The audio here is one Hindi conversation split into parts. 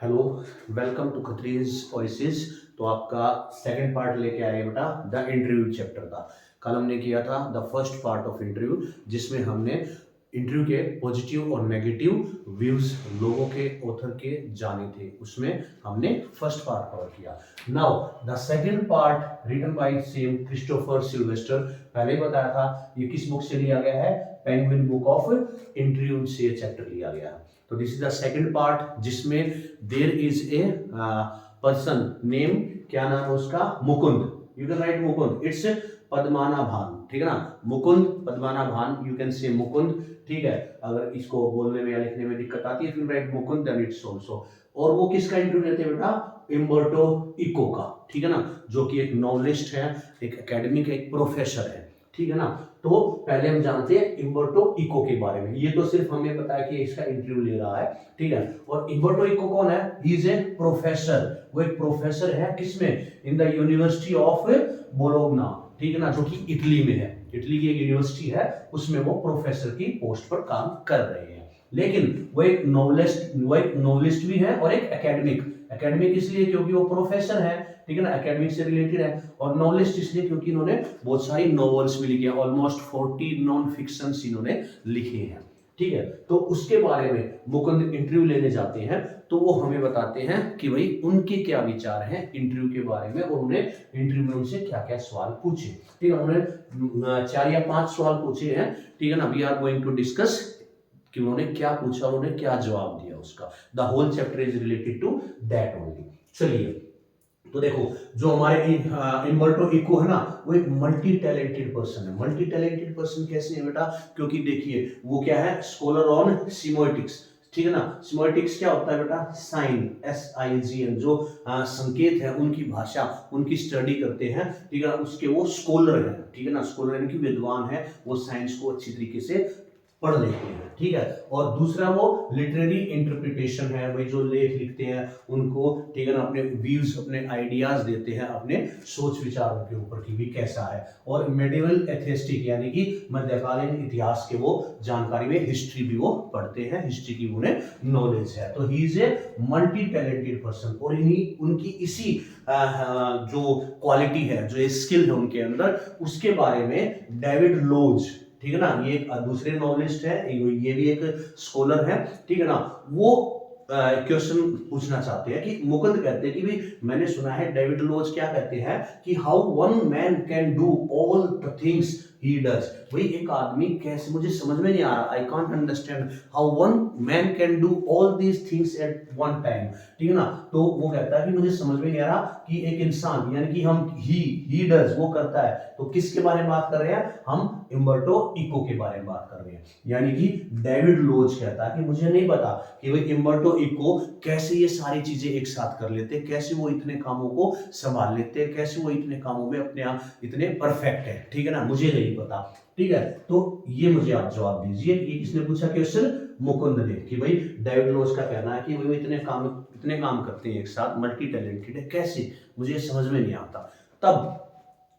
हेलो, वेलकम टू खत्रीज वॉइसेस। तो आपका सेकंड पार्ट लेके आए बेटा द इंटरव्यू चैप्टर का। कल हमने किया था the first part of interview, जिसमें हमने इंटरव्यू के पॉजिटिव और नेगेटिव व्यूज लोगों के ऑथर के जाने थे। उसमें हमने फर्स्ट पार्ट कवर किया। Now the second part written by same Christopher Sylvester. पहले ही बताया था ये किस बुक से लिया गया है, पेंगुइन बुक ऑफ इंटरव्यू से चैप्टर लिया गया है। तो this is the second part, जिसमें there is a person name, क्या नाम है उसका, Mukund. You can write Mukund, it's Padmanabhan, ठीक है ना। मुकुंद पद्माना भान, यू कैन से मुकुंद, ठीक है। अगर इसको बोलने में या लिखने में दिक्कत आती है फिर right Mukund, then it's also. और वो किसका इंटरव्यू लेते हैं बेटा, इम्बर्टो इको का, ठीक है ना, जो कि एक नॉवलिस्ट है, एक एकेडमिक, एक प्रोफेसर है, ठीक है ना। तो पहले हम जानते हैं इम्बर्टो इको के बारे में। ये तो सिर्फ हमें पता है कि इसका इंटरव्यू ले रहा है, ठीक है। और इम्बर्टो इको कौन है, ही इज ए प्रोफेसर। वो एक प्रोफेसर है किसमें, in the university of Bologna, ठीक है ना, जो कि इटली में है। इटली की एक यूनिवर्सिटी है, उसमें वो प्रोफेसर की पोस्ट पर काम कर रहे हैं। लेकिन वो एक नॉवलिस्ट भी है और एक एकेडमिक। एकेडमिक इसलिए क्योंकि वो प्रोफेसर है, ठीक है ना, एकेडमिक से रिलेटेड है। और नॉवलिस्ट इसलिए क्योंकि इन्होंने बहुत सारी नॉवेल्स भी लिखी हैं, ऑलमोस्ट 40 नॉन फिक्शंस इन्होंने लिखे हैं, ठीक है। तो उसके बारे में मुकुंद इंटरव्यू लेने जाते हैं, तो वो हमें बताते हैं कि भाई उनके क्या विचार हैं इंटरव्यू के बारे में, और उन्हें इंटरव्यू में उनसे क्या क्या सवाल पूछे, ठीक है। उन्होंने 4 या 5 सवाल पूछे हैं, ठीक है ना। We are going to discuss कि उन्होंने क्या पूछा और उन्हें क्या जवाब दिया उसका। The whole chapter is related to that only. चलिए, तो देखो, जो हमारे इम्बर्टो इको है ना, वो एक मल्टी टैलेंटेड पर्सन है। मल्टी टैलेंटेड पर्सन कैसे है बेटा, क्योंकि देखिए वो क्या है, स्कॉलर ऑन सिमोटिक्स, ठीक है ना। सिमोटिक्स क्या होता है बेटा, साइन, SIGN, जो संकेत है उनकी भाषा, उनकी स्टडी करते हैं, ठीक है ना। उसके वो स्कॉलर है, ठीक है ना, स्कॉलर यानी कि विद्वान है, वो साइंस को अच्छी तरीके से पढ़ लेते हैं, ठीक है। और दूसरा वो लिटरेरी इंटरप्रिटेशन है, वही जो लेख लिखते हैं उनको, ठीक है ना, अपने व्यूज, अपने आइडियाज देते हैं, अपने सोच विचारों के ऊपर कि भी कैसा है। और मेडिवल एथेस्टिक यानी कि मध्यकालीन इतिहास के वो जानकारी में, हिस्ट्री भी वो पढ़ते हैं, हिस्ट्री की उन्हें नॉलेज है। तो he is a multi talented person. और इन्हीं उनकी इसी जो क्वालिटी है, जो स्किल है उनके अंदर, उसके बारे में डेविड लोज, ठीक है ना, ये एक दूसरे नॉवलिस्ट है, ये भी एक स्कॉलर है, ठीक है ना। वो क्वेश्चन पूछना चाहते हैं कि मुकुंद कहते हैं कि भी मैंने सुना है, डेविड लोज क्या कहते हैं कि how one man can do all the things he does. भाई एक आदमी कैसे, मुझे समझ में नहीं आ रहा, I can't understand how one man can do all these things at one time, ठीक है ना। तो वो कहता है कि मुझे समझ में नहीं आ रहा कि एक इंसान, यानी कि हम ही डज, वो करता है। तो किसके बारे में बात कर रहे हैं हम, इम्बर्टो इको के बारे में बात कर रहे हैं। यानी कि डेविड लोज कहता है कि मुझे नहीं पता कि भाई इम्बर्टो इको कैसे ये सारी चीजें एक साथ कर लेते, कैसे वो इतने कामों को संभाल लेते, कैसे वो इतने कामों में अपने आप इतने परफेक्ट है, ठीक है ना, मुझे नहीं पता, ठीक है। तो ये मुझे आप जवाब दीजिए। ये किसने पूछा क्वेश्चन, मुकुंद ने, कि भाई डेविड लोज का कहना है कि वो इतने काम करते हैं एक साथ, मल्टी टैलेंटेड है, कैसे, मुझे समझ में नहीं आता। तब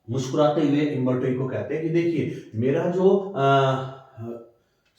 मुस्कुराते हुए इम्बर्टो इको कहते हैं कि देखिए, मेरा जो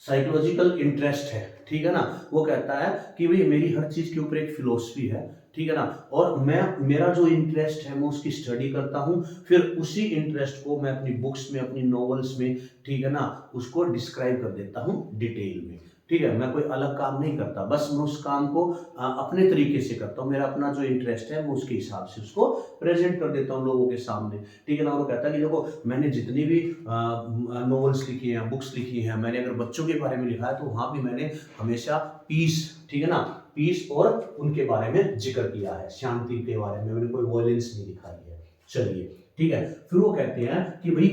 साइकोलॉजिकल इंटरेस्ट है, ठीक है ना, वो कहता है कि भाई मेरी हर चीज के ऊपर एक फिलोसफी है, ठीक है ना। और मेरा जो इंटरेस्ट है मैं उसकी स्टडी करता हूँ, फिर उसी इंटरेस्ट को मैं अपनी बुक्स में, अपनी नॉवेल्स में, ठीक है ना, उसको डिस्क्राइब कर देता हूँ डिटेल में, ठीक है। मैं कोई अलग काम नहीं करता, बस मैं उस काम को अपने तरीके से करता हूँ। मेरा अपना जो इंटरेस्ट है मैं उसके हिसाब से उसको प्रेजेंट कर देता हूँ लोगों के सामने, ठीक है ना। वो कहता है कि देखो, मैंने जितनी भी नॉवेल्स लिखी हैं, बुक्स लिखी हैं, मैंने अगर बच्चों के बारे में लिखा है तो वहां भी मैंने हमेशा पीस, ठीक है ना, पीस और उनके बारे में जिक्र किया है, शांति के बारे में, मैंने कोई वॉयलेंस नहीं दिखाई है। चलिए, ठीक है। फिर वो कहते हैं कि भाई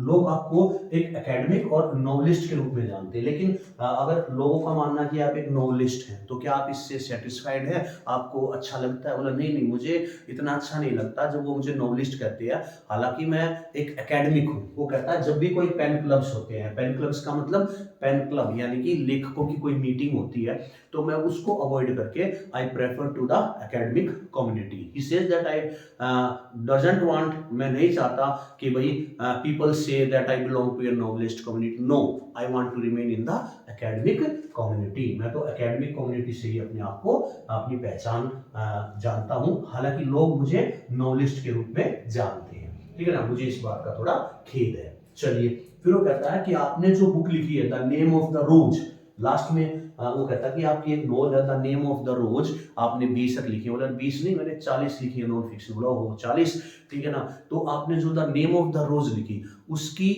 लोग आपको एक एकेडमिक और नॉवलिस्ट के रूप में जानते हैं, लेकिन अगर लोगों का मानना कि आप एक नॉवलिस्ट हैं तो क्या आप इससे सेटिस्फाइड हैं, आपको अच्छा लगता है। बोला नहीं नहीं, मुझे इतना अच्छा नहीं लगता जब वो मुझे नॉवलिस्ट कहते हैं, हालांकि मैं एक एकेडमिक हूँ। वो कहता है जब भी कोई पेन क्लब्स होते हैं, पेन क्लब्स का मतलब पेन क्लब यानी कि लेखकों की कोई मीटिंग होती है, तो मैं उसको अवॉइड करके I prefer to the academic community. He says that I doesn't doesn't want, मैं नहीं चाहता कि भाई पीपल से that I belong to a novelist community, no, I want to remain in the academic community. मैं तो एकेडमिक कम्युनिटी से ही अपने आप को, अपनी पहचान जानता हूं, हालांकि लोग मुझे नॉवेलिस्ट के रूप में जानते हैं, ठीक है ना, मुझे इस बात का थोड़ा खेद है। चलिए, फिर वो कहता है कि आपने जो बुक लिखी है the name of the rose, लास्ट में वो कहता है कि आपकी एक नॉवल है the name of the rose, आपने 20 तक लिखी है, बोला 20 नहीं, मैंने 40 लिखी है नॉन फिक्शन, बोला हो 40, ठीक है ना। तो आपने जो द नेम ऑफ द रोज लिखी, उसकी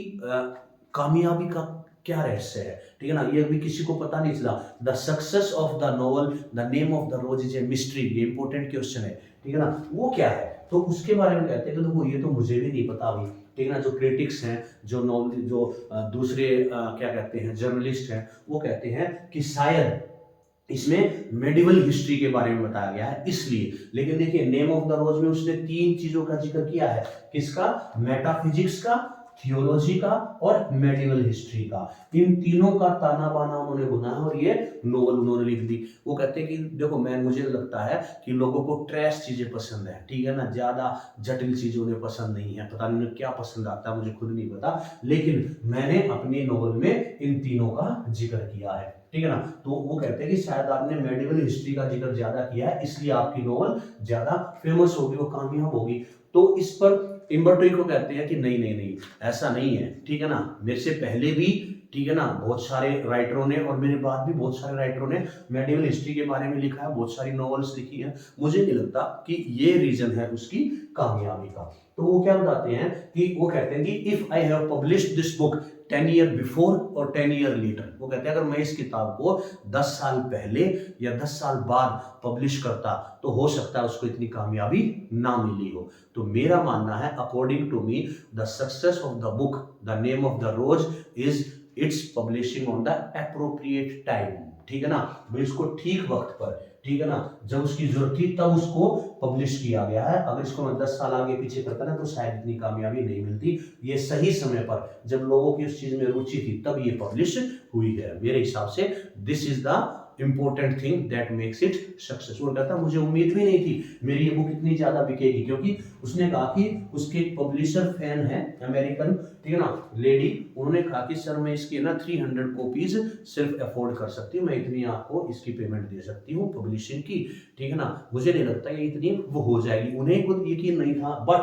कामयाबी का क्या रहस्य है, ठीक है ना, ये अभी किसी को पता नहीं चला। The success of the novel the name of the rose is a mystery, ये इंपॉर्टेंट क्वेश्चन है, ठीक है ना, वो क्या है, तो उसके बारे में कहते हैं कि देखो ये तो मुझे भी नहीं पता अभी, ठीक है ना। जो क्रिटिक्स हैं, जो नॉवल, जो दूसरे क्या कहते हैं, जर्नलिस्ट हैं, वो कहते हैं कि शायद इसमें मेडिवल हिस्ट्री के बारे में बताया गया है इसलिए। लेकिन देखिए नेम ऑफ द रोज में उसने 3 चीजों का जिक्र किया है, किसका, मेटाफिजिक्स का, थियोलॉजी का और मेडिवल हिस्ट्री का। इन तीनों का ताना बाना उन्होंने बुना है और ये नोवेल उन्होंने लिख दी। वो कहते हैं कि देखो मुझे लगता है कि लोगों को ट्रैश चीजें पसंद है, ठीक है ना, ज्यादा जटिल चीजें उन्हें पसंद नहीं है, पता नहीं उन्हें क्या पसंद आता है, मुझे खुद नहीं पता, लेकिन मैंने अपनी नोवेल में इन तीनों का जिक्र किया है, ठीक है ना। तो वो कहते हैं कि शायद आपने मेडिवल हिस्ट्री का जिक्र ज्यादा किया है, इसलिए आपकी नोवेल ज्यादा फेमस होगी, वो कामयाब होगी। तो इस पर इम्बर्टो इको कहते हैं कि नहीं नहीं नहीं, ऐसा नहीं है, ठीक है ना, मेरे से पहले भी, ठीक है ना, बहुत सारे राइटरों ने और मेरे बाद भी बहुत सारे राइटरों ने मेडिवल हिस्ट्री के बारे में लिखा है, बहुत सारी नॉवेल्स लिखी है, मुझे नहीं लगता कि ये रीजन है उसकी कामयाबी का। तो वो क्या बताते हैं कि वो कहते हैं कि if I have published this book 10 year before और 10 ईयर लेटर, वो कहते हैं अगर मैं इस किताब को 10 साल पहले या 10 साल बाद पब्लिश करता तो हो सकता है उसको इतनी कामयाबी ना मिली हो। तो मेरा मानना है, according to me, the success of the book the name of the rose is its publishing on the appropriate time, ठीक है ना, भाई इसको ठीक वक्त पर, ठीक है ना, जब उसकी जरूरत थी तब उसको पब्लिश किया गया है। अगर इसको मैं 10 साल आगे पीछे करता ना तो शायद इतनी कामयाबी नहीं मिलती। ये सही समय पर जब लोगों की उस चीज में रुचि थी तब ये पब्लिश हुई है। मेरे हिसाब से this is the important thing that makes it successful. कहता मुझे उम्मीद भी नहीं थी मेरी ये बुक इतनी ज्यादा बिकेगी, क्योंकि उसने कहा कि उसके पब्लिशर फैन है अमेरिकन, ठीक है ना, लेडी, उन्होंने कहा कि सर मैं इसकी ना 300 कॉपीज सिर्फ अफोर्ड कर सकती हूँ, मैं इतनी आपको इसकी पेमेंट दे सकती हूँ पब्लिशिंग की, ठीक है ना, मुझे नहीं लगता ये इतनी वो हो जाएगी। उन्हें खुद यकीन नहीं था, बट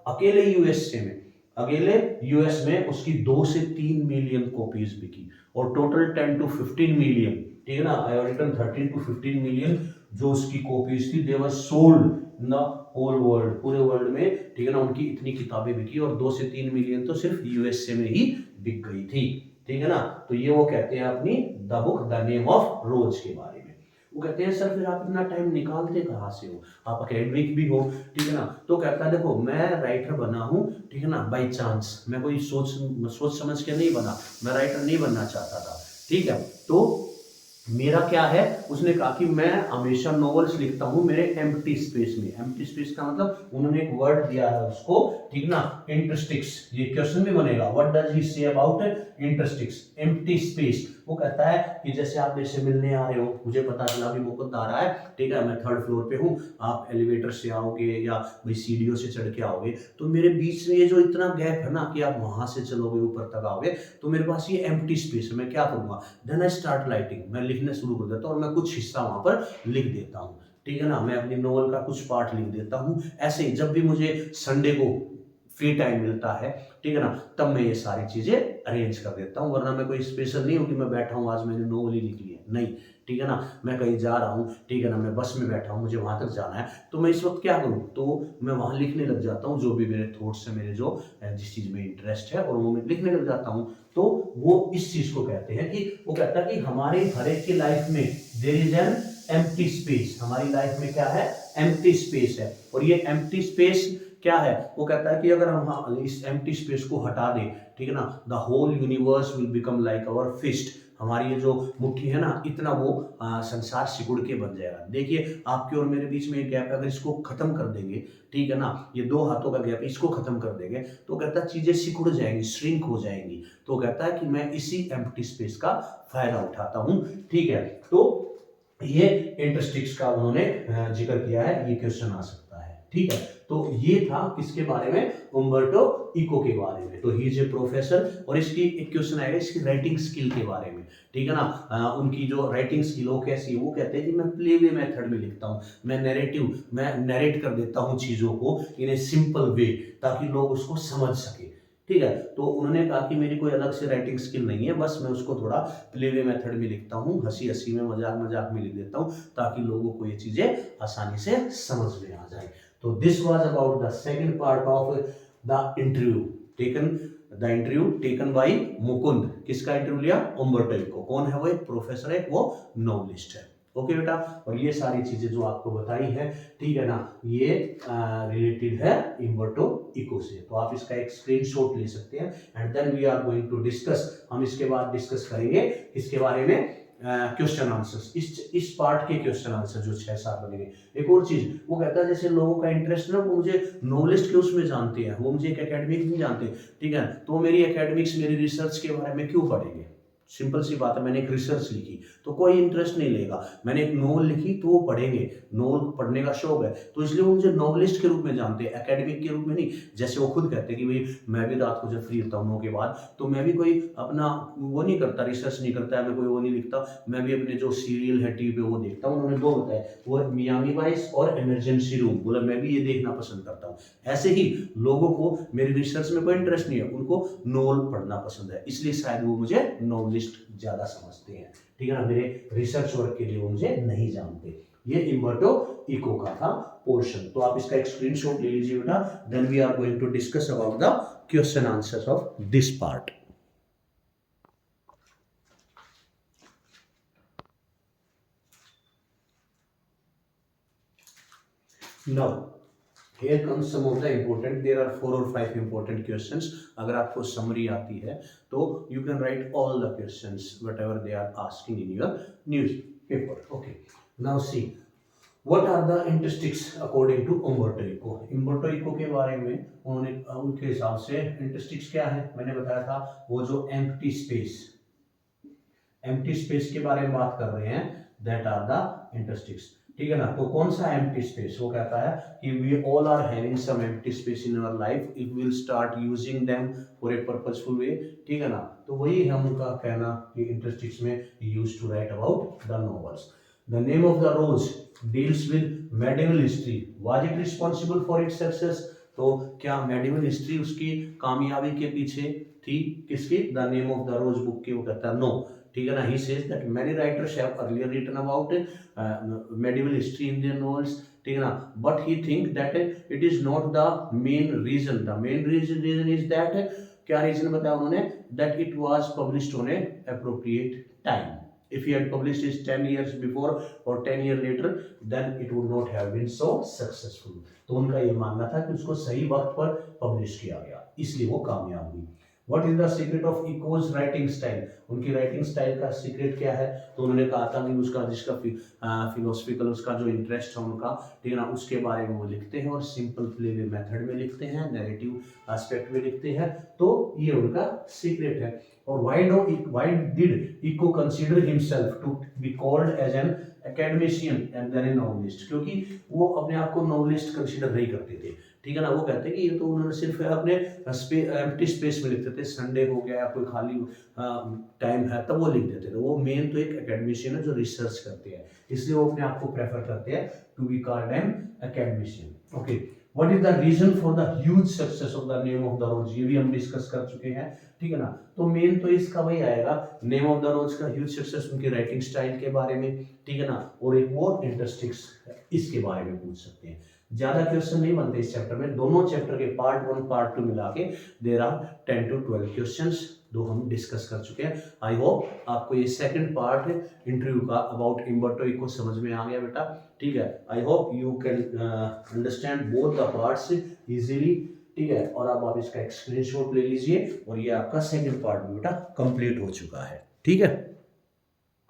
अकेले यूएस में उसकी 2 से 3 मिलियन कॉपीज बिकी और टोटल 10 to 15 मिलियन, ठीक है ना, I have written 13 to 15 million जो उसकी कॉपीज थी, they were sold in the whole world, पूरे वर्ल्ड में, ठीक है ना, उनकी इतनी किताबें बिकी और 2 से 3 मिलियन तो सिर्फ यूएसए में ही बिक गई थी, ठीक है ना। तो ये वो कहते हैं अपनी the book the name of रोज के बारे में। वो कहते हैं सर फिर आप इतना टाइम निकालते कहाँ से हो, आप एकेडमिक भी हो, ठीक है ना। तो कहता है देखो मैं राइटर बना हूँ, ठीक है ना, बाय चांस, मैं कोई सोच समझ के नहीं बना, मैं राइटर नहीं बनना चाहता था, ठीक है। तो मेरा क्या है, उसने कहा कि मैं हमेशा नॉवेल्स लिखता हूं मेरे एम्प्टी स्पेस में। एम्प्टी स्पेस का मतलब उन्होंने एक वर्ड दिया है उसको, ठीक ना, इंटरस्टिक्स, ये क्वेश्चन भी बनेगा, what does he say about इंटरस्टिक्स, empty space. वो कहता है कि जैसे आप मेरे से मिलने आ रहे हो, मुझे पता चला भी मुकुंद आ रहा है, ठीक है, मैं 3rd फ्लोर पे हूँ, आप एलिवेटर से आओगे या भाई सीढ़ियों से चढ़ के आओगे, तो मेरे बीच में ये जो इतना गैप है ना कि आप वहां से चलोगे ऊपर तक आओगे, तो मेरे पास ये एम्प्टी स्पेस है, मैं क्या करूंगा, देन आई स्टार्ट राइटिंग, मैं लिखने शुरू कर देता हूँ और मैं कुछ हिस्सा वहां पर लिख देता हूँ, ठीक है ना, मैं अपनी नॉवल का कुछ पार्ट लिख देता हूँ। ऐसे ही जब भी मुझे संडे को फ्री टाइम मिलता है, ठीक है ना, तब मैं ये सारी चीजें अरेंज कर देता हूँ, वरना मैं कोई स्पेशल नहीं हूँ कि मैं बैठा हूँ आज मैंने नॉवल ही लिख ली है, नहीं, ठीक है ना, मैं कहीं जा रहा हूँ, ठीक है ना, मैं बस में बैठा हूँ, मुझे वहां तक जाना है, तो मैं इस वक्त क्या करूँ, तो मैं वहां लिखने लग जाता हूँ जो भी मेरे थॉट्स है, मेरे जो जिस चीज में इंटरेस्ट है, और वो मैं लिखने लग जाता हूँ। तो वो इस चीज को कहते हैं कि वो कहता है कि हमारे हर एक की लाइफ में there is an empty space, हमारी लाइफ में क्या है, एम्प्टी स्पेस है, और ये एम्प्टी स्पेस क्या है, वो कहता है कि अगर हम इस एम्प्टी स्पेस को हटा दें, ठीक है ना, the whole universe will become like our fist, हमारी ये जो मुट्ठी है ना, इतना वो संसार सिकुड़ के बन जाएगा। देखिए आपके और मेरे बीच में एक गैप है, अगर इसको खत्म कर देंगे, ठीक है ना, ये 2 हाथों का गैप, इसको खत्म कर देंगे, तो कहता है चीजें सिकुड़ जाएंगी, श्रिंक हो जाएंगी। तो कहता है कि मैं इसी एम्प्टी स्पेस का फायदा उठाता हूं, ठीक है। तो ये इंटरस्टिक्स का उन्होंने जिक्र किया है, ये क्वेश्चन आ सकता है, ठीक है। तो ये था किसके बारे में, उम्बर्टो इको के बारे में। तो ही इज ए प्रोफेसर, और इसकी एक क्वेश्चन आएगा इसकी राइटिंग स्किल के बारे में, ठीक है ना। उनकी जो राइटिंग स्किल वो कैसी है, वो कहते हैं कि मैं प्लेवे मेथड में लिखता हूँ, मैं नरेट कर देता हूँ चीज़ों को इन ए सिंपल वे, ताकि लोग उसको समझ सके, ठीक है। तो उन्होंने कहा कि मेरी कोई अलग से राइटिंग स्किल नहीं है, बस मैं उसको थोड़ा प्लेवे मेथड में लिखता हूँ, हंसी हंसी में, मजाक मजाक में लिख देता हूँ, ताकि लोगों को ये चीज़ें आसानी से समझ में आ जाए। तो this was about the second part of the interview taken by Mukund. किसका इंटरव्यू लिया, उम्बर्टो इको। कौन है वो, एक प्रोफेसर है, वो नॉवलिस्ट है। ओके बेटा, और ये सारी चीजें जो आपको बताई है, ठीक है ना, ये रिलेटेड है उम्बर्टो इको से। तो आप इसका एक स्क्रीनशॉट ले सकते हैं, and then we are going to discuss, हम इसके बाद डिस्कस करेंगे इसके बारे में क्वेश्चन आंसर्स, इस पार्ट के क्वेश्चन आंसर जो 6-7 बनेंगे। एक और चीज, वो कहता है जैसे लोगों का इंटरेस्ट ना, वो मुझे नॉवलिस्ट के उसमें जानते हैं, वो मुझे एक एकेडमिक नहीं जानते, ठीक है, तो मेरी एकेडमिक्स, मेरी रिसर्च के बारे में क्यों पढ़ेंगे। सिंपल सी बात है, मैंने एक रिसर्च लिखी तो कोई इंटरेस्ट नहीं लेगा, मैंने एक नोवेल लिखी तो वो पढ़ेंगे, नोवेल पढ़ने का शौक है, तो इसलिए वो मुझे नॉवलिस्ट के रूप में जानते हैं, एकेडमिक के रूप में नहीं। जैसे वो खुद कहते हैं कि भाई मैं भी रात को जब फ्री होता हूँ 9 के बाद, तो मैं भी कोई अपना वो नहीं करता, रिसर्च नहीं करता है, मैं कोई वो नहीं लिखता, मैं भी अपने जो सीरियल है टीवी पे वो देखता हूँ। उन्होंने 2 बताया, वो मियामी वाइस और इमरजेंसी रूम, बोला मैं भी ये देखना पसंद करता हूँ। ऐसे ही लोगों को मेरी रिसर्च में कोई इंटरेस्ट नहीं है, उनको नोवेल पढ़ना पसंद है, इसलिए शायद वो मुझे नॉवलिस्ट ज्यादा समझते हैं, ठीक है ना, मेरे रिसर्च वर्क के लिए वो मुझे नहीं जानते। ये उम्बर्टो इको का था पोर्शन। तो आप इसका एक स्क्रीनशॉट ले लीजिए बेटा, then we are going to discuss about the question answers of this part. Now here comes some of the important, there are 4 or 5 important questions। अगर आपको समरी आती है तो you can write all the questions whatever they are asking in your newspaper। okay, now see what are the interstices according to Umberto Eco। Umberto Eco के बारे में उन्होंने, उनके हिसाब से interstices क्या है, मैंने बताया था वो जो empty space के बारे में बात कर रहे हैं, that are the interstices, ठीक है ना। तो कौन सा एम्प्टी स्पेस, वो कहता है कि we all are having some empty space in our life if we will start using them for a purposeful way, ठीक है ना। तो वही है उनका कहना कि इंटरस्टिक्स में used to write about the novels. The name of the rose deals with medieval history, was it responsible for its success. तो क्या मेडिवल हिस्ट्री उसकी कामयाबी के पीछे थी, किसकी, the name of the rose book की, वो कहता है नो, ठीक है ना। He says that many writers have earlier written about medieval history in their novels, ठीक है ना, but he think that it is not the main reason. The main reason is that, क्या रीजन बताया उन्होंने, that it was published on a appropriate time. if he had published it 10 years before or 10 years later then it would not have been so successful। तो उनका ये मानना था कि उसको सही वक्त पर पब्लिश किया गया, इसलिए वो कामयाब हुई। What is the secret of Eco's writing style? उनकी राइटिंग स्टाइल का सीक्रेट क्या है, तो उन्होंने कहा था कि उसका जिसका फिलोसफिकल उसका जो इंटरेस्ट है उनका, ठीक है ना, उसके बारे में वो लिखते हैं और सिंपल प्लेवे मेथड में लिखते हैं, नैरेटिव एस्पेक्ट में लिखते हैं, तो ये उनका सीक्रेट है। और why did Eco consider himself to be called as an academician and then a novelist? क्योंकि वो अपने आप को नॉवलिस्ट कंसीडर नहीं करते थे, ठीक है ना। वो कहते हैं कि ये तो उन्होंने सिर्फ अपने एम्प्टी स्पेस में लिखते थे, संडे हो गया, कोई खाली टाइम है तब वो लिख देते थे। वो मेन तो एक एकेडमिशियन है जो रिसर्च करते हैं, इसलिए वो अपने आप को प्रेफर करते हैं to be called an academician. Okay, what is the reason for the huge success of the name of the rose, ये भी हम डिस्कस कर चुके हैं, ठीक है ना। तो मेन तो इसका वही आएगा, नेम ऑफ द रोज का ह्यूज सक्सेस, उनकी राइटिंग स्टाइल के बारे में, ठीक है ना, और एक वो इंटरस्टिक्स इसके बारे में पूछ सकते हैं। ज्यादा क्वेश्चन नहीं बनते इस चैप्टर में, दोनों चैप्टर के पार्ट 1 पार्ट 2 मिला के देयर आर 10 to 12 क्वेश्चंस, दो हम डिस्कस कर चुके हैं। आई होप आपको ये सेकंड पार्ट इंटरव्यू का अबाउट उम्बर्टो इको समझ में आ गया बेटा, ठीक है। I hope you can understand both the parts easily, ठीक है। और अब आप इसका एक स्क्रीनशॉट ले लीजिए, और ये आपका सेकंड पार्ट भी बेटा कंप्लीट हो चुका है, ठीक है।